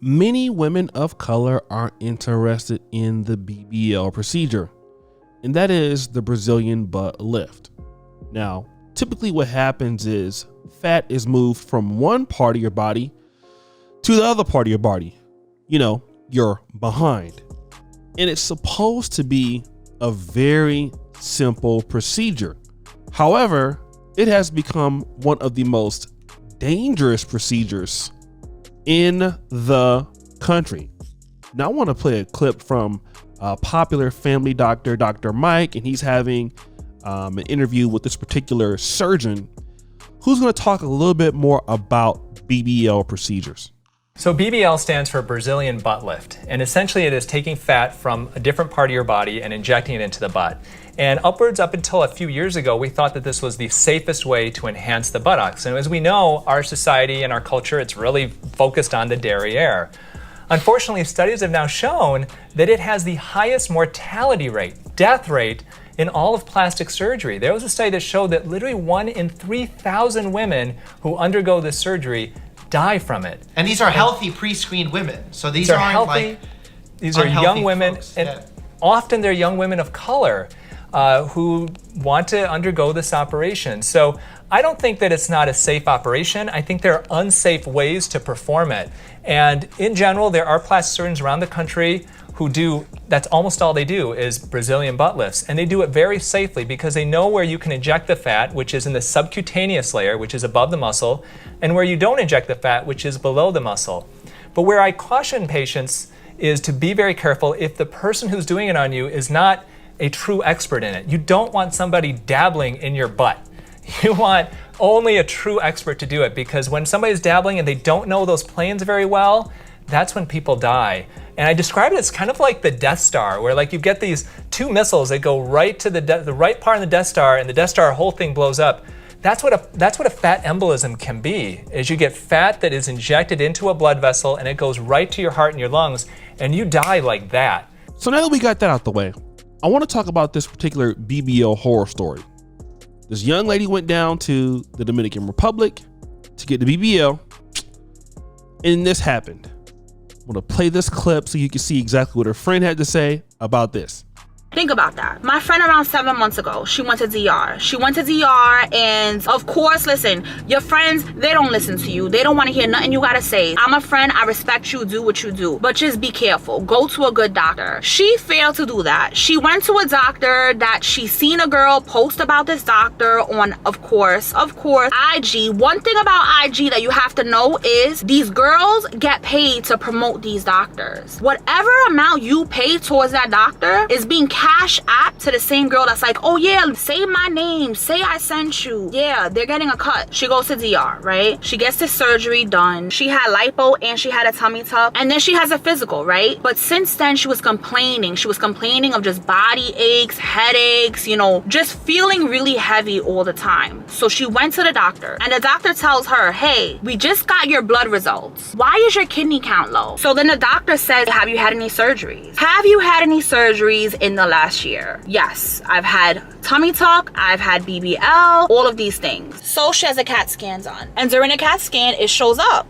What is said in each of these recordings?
Many women of color are interested in the BBL procedure, and that is the Brazilian butt lift. Now, typically what happens is fat is moved from one part of your body to the other part of your body, your behind. And it's supposed to be a very simple procedure. However, it has become one of the most dangerous procedures in the country. Now, I want to play a clip from a popular family doctor, Dr. Mike, and he's having an interview with this particular surgeon who's going to talk a little bit more about BBL procedures. So BBL stands for Brazilian butt lift, and essentially it is taking fat from a different part of your body and injecting it into the butt. And up until a few years ago, we thought that this was the safest way to enhance the buttocks. And as we know, our society and our culture, it's really focused on the derriere. Unfortunately, studies have now shown that it has the highest mortality rate, death rate, in all of plastic surgery. There was a study that showed that literally 1 in 3,000 women who undergo this surgery die from it. And these are healthy, pre-screened women. So these aren't healthy, these are young women, folks. and often they're young women of color who want to undergo this operation. So I don't think that it's not a safe operation. I think there are unsafe ways to perform it. And in general, there are plastic surgeons around the country who do, that's almost all they do, is Brazilian butt lifts. And they do it very safely because they know where you can inject the fat, which is in the subcutaneous layer, which is above the muscle, and where you don't inject the fat, which is below the muscle. But where I caution patients is to be very careful if the person who's doing it on you is not a true expert in it. You don't want somebody dabbling in your butt. You want only a true expert to do it, because when somebody's dabbling and they don't know those planes very well, that's when people die. And I describe it as kind of like the Death Star, where like you get these 2 missiles that go right to the right part of the Death Star, and the Death Star whole thing blows up. That's what a fat embolism can be, is you get fat that is injected into a blood vessel and it goes right to your heart and your lungs, and you die like that. So now that we got that out the way, I want to talk about this particular BBL horror story. This young lady went down to the Dominican Republic to get the BBL, and this happened. I want to play this clip so you can see exactly what her friend had to say about this. Think about that. My friend around 7 months ago, she went to DR. She went to DR, and of course, listen, your friends, they don't listen to you. They don't want to hear nothing you gotta say. I'm a friend, I respect you, do what you do. But just be careful. Go to a good doctor. She failed to do that. She went to a doctor that she seen a girl post about this doctor on, of course, IG. One thing about IG that you have to know is these girls get paid to promote these doctors. Whatever amount you pay towards that doctor is being cash app to the same girl that's like, oh yeah, say my name, say I sent you. Yeah, they're getting a cut. She goes to DR, right? She gets this surgery done. She had lipo and she had a tummy tuck, and then she has a physical, right? But since then she was complaining. She was complaining of just body aches, headaches, just feeling really heavy all the time. So she went to the doctor, and the doctor tells her, hey, we just got your blood results. Why is your kidney count low? So then the doctor says, have you had any surgeries? Have you had any surgeries in the last year? Yes, I've had tummy tuck, I've had BBL, all of these things. So she has a CAT scan done, and during the CAT scan, it shows up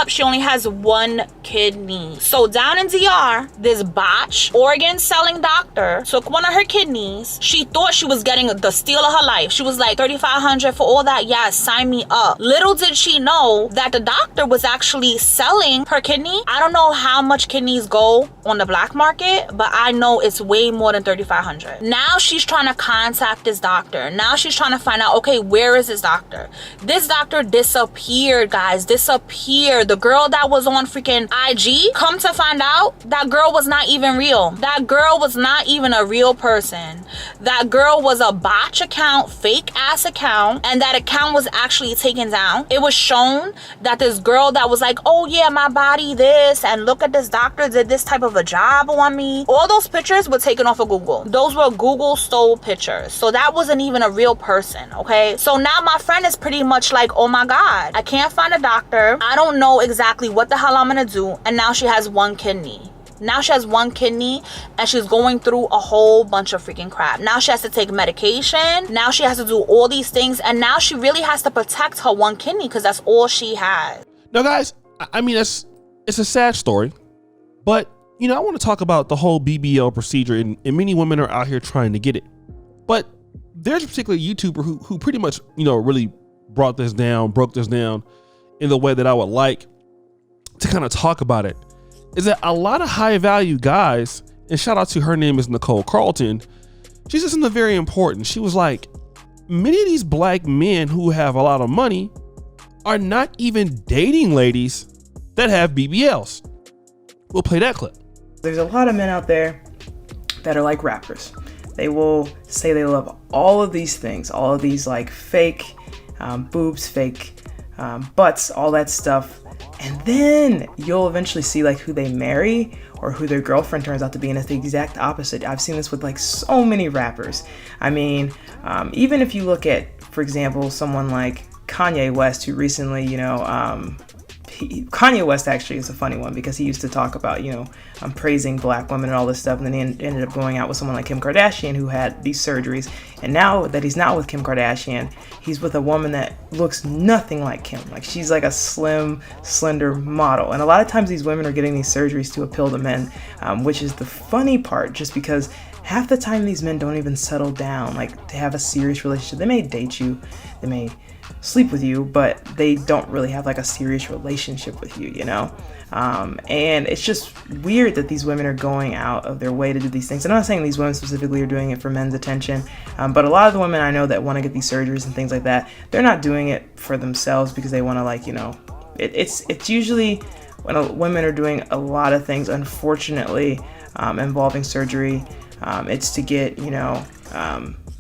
she only has 1 kidney. So down in DR, this botch organ selling doctor took one of her kidneys. She thought she was getting the steal of her life. She was like, $3,500 for all that? Yes, sign me up. Little did she know that the doctor was actually selling her kidney. I don't know how much kidneys go on the black market, but I know it's way more than $3,500. Now she's trying to contact this doctor. Now she's trying to find out, okay, where is this doctor? This doctor disappeared, guys, disappeared. The girl that was on freaking IG, come to find out, that girl was not even real. That girl was not even a real person. That girl was a botch account, fake ass account, and that account was actually taken down. It was shown that this girl that was like, oh yeah, my body this, and look at this doctor did this type of a job on me. All those pictures were taken off of Google. Those were Google stole pictures. So that wasn't even a real person, okay? So now my friend is pretty much like, oh my God, I can't find a doctor. I don't know exactly what the hell I'm gonna do. And now she has 1 kidney. Now she has 1 kidney, and she's going through a whole bunch of freaking crap. Now she has to take medication. Now she has to do all these things. And now she really has to protect her 1 kidney because that's all she has. Now, guys, I mean, It's a sad story, but I want to talk about the whole BBL procedure, and many women are out here trying to get it. But there's a particular YouTuber who pretty much, really broke this down in the way that I would like to kind of talk about it. Is that a lot of high value guys, and shout out to her name is Nicole Carlton. She said something very important. She was like, many of these black men who have a lot of money are not even dating ladies that have BBLs. We'll play that clip. There's a lot of men out there that are like rappers. They will say they love all of these things, all of these like fake boobs, fake butts, all that stuff. And then you'll eventually see like who they marry or who their girlfriend turns out to be, and it's the exact opposite. I've seen this with like so many rappers. I mean, even if you look at, for example, someone like Kanye West, who recently, Kanye West actually is a funny one because he used to talk about, praising black women and all this stuff, and then he ended up going out with someone like Kim Kardashian who had these surgeries, and now that he's not with Kim Kardashian, he's with a woman that looks nothing like Kim. Like, she's like a slim, slender model, and a lot of times these women are getting these surgeries to appeal to men, which is the funny part, just because half the time these men don't even settle down, like, to have a serious relationship. They may date you, they may sleep with you, but they don't really have like a serious relationship with you, and it's just weird that these women are going out of their way to do these things. And I'm not saying these women specifically are doing it for men's attention, but a lot of the women I know that want to get these surgeries and things like that, they're not doing it for themselves because they want to it's usually when women are doing a lot of things, unfortunately, involving surgery, it's to get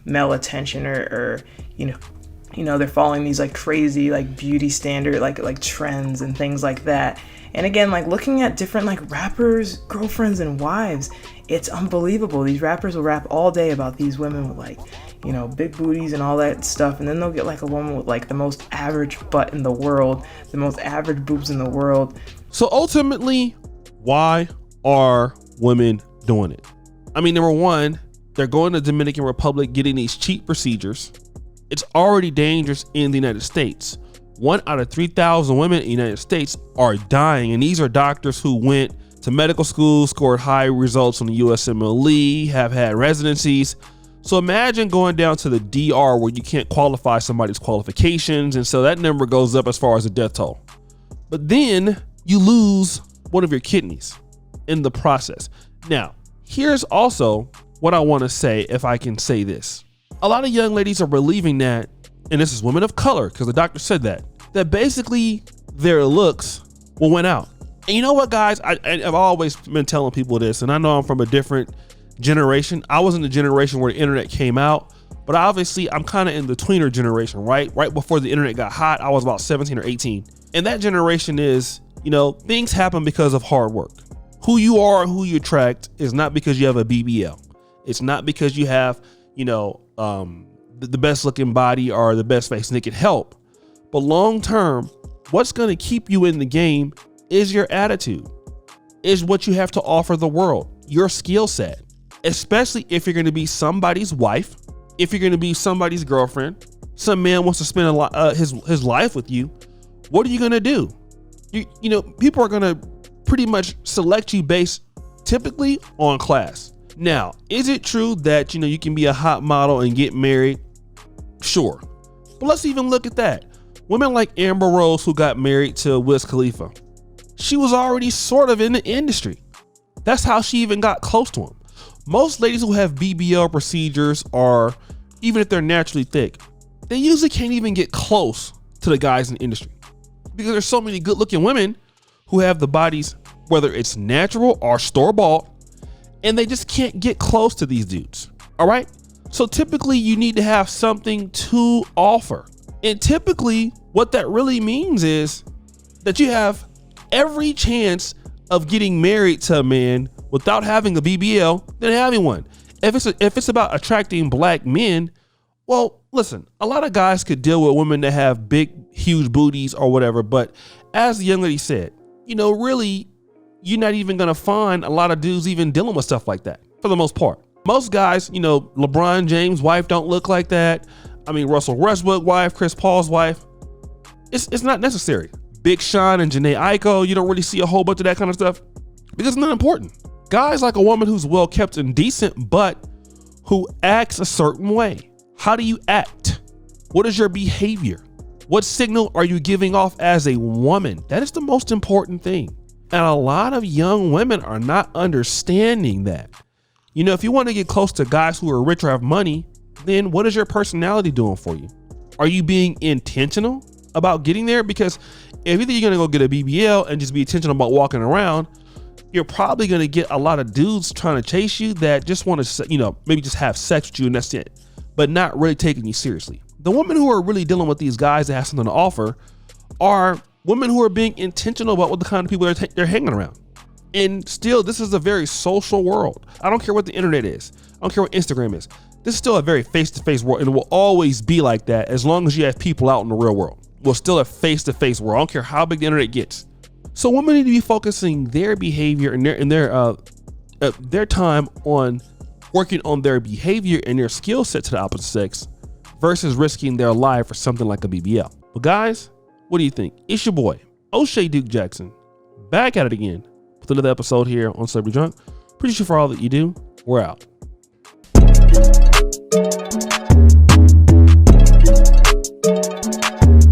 male attention or they're following these like crazy like beauty standard like trends and things like that. And again, like looking at different like rappers' girlfriends and wives, it's unbelievable. These rappers will rap all day about these women with like, big booties and all that stuff, and then they'll get like a woman with like the most average butt in the world, the most average boobs in the world. So ultimately, why are women doing it? I mean, number one, they're going to Dominican Republic getting these cheap procedures. It's already dangerous in the United States. 1 out of 3,000 women in the United States are dying, and these are doctors who went to medical school, scored high results on the USMLE, have had residencies. So imagine going down to the DR where you can't qualify somebody's qualifications, and so that number goes up as far as the death toll. But then you lose one of your kidneys in the process. Now, here's also what I want to say, if I can say this. A lot of young ladies are believing that, and this is women of color, because the doctor said that basically their looks will win out. And you know what, guys? I've always been telling people this, and I know I'm from a different generation. I was in the generation where the internet came out, but obviously I'm kind of in the tweener generation, right? Right before the internet got hot, I was about 17 or 18. And that generation is, things happen because of hard work. Who you are and who you attract is not because you have a BBL. It's not because you have, the best looking body or the best face, and it can help. But long term, what's going to keep you in the game is your attitude, is what you have to offer the world, your skill set, especially if you're going to be somebody's wife, if you're going to be somebody's girlfriend. Some man wants to spend his life with you. What are you going to do? People are going to pretty much select you based typically on class. Now, is it true that, you can be a hot model and get married? Sure. But let's even look at that. Women like Amber Rose, who got married to Wiz Khalifa, she was already sort of in the industry. That's how she even got close to him. Most ladies who have BBL procedures, or even if they're naturally thick, they usually can't even get close to the guys in the industry, because there's so many good looking women who have the bodies, whether it's natural or store-bought, and they just can't get close to these dudes. All right. So typically you need to have something to offer. And typically what that really means is that you have every chance of getting married to a man without having a BBL than having one. If it's about attracting black men, well, listen, a lot of guys could deal with women that have big, huge booties or whatever. But as the young lady said, really, you're not even going to find a lot of dudes even dealing with stuff like that for the most part. Most guys, LeBron James' wife don't look like that. I mean, Russell Westbrook's wife, Chris Paul's wife. It's not necessary. Big Sean and Janae Aiko, you don't really see a whole bunch of that kind of stuff because it's not important. Guys like a woman who's well kept and decent, but who acts a certain way. How do you act? What is your behavior? What signal are you giving off as a woman? That is the most important thing. And a lot of young women are not understanding that. You know, if you want to get close to guys who are rich or have money, then what is your personality doing for you? Are you being intentional about getting there? Because if you think you're going to go get a BBL and just be intentional about walking around, you're probably going to get a lot of dudes trying to chase you that just want to, you know, maybe just have sex with you and that's it, but not really taking you seriously. The women who are really dealing with these guys that have something to offer are women who are being intentional about what the kind of people they're hanging around. And still, this is a very social world. I don't care what the internet is. I don't care what Instagram is. This is still a very face-to-face world, and it will always be like that as long as you have people out in the real world. We're still a face-to-face world. I don't care how big the internet gets. So women need to be focusing their behavior and their time on working on their behavior and their skill set to the opposite sex versus risking their life for something like a BBL. But guys, what do you think? It's your boy, O'Shea Duke Jackson, back at it again with another episode here on Celebrity Drunk. Appreciate you for all that you do. We're out.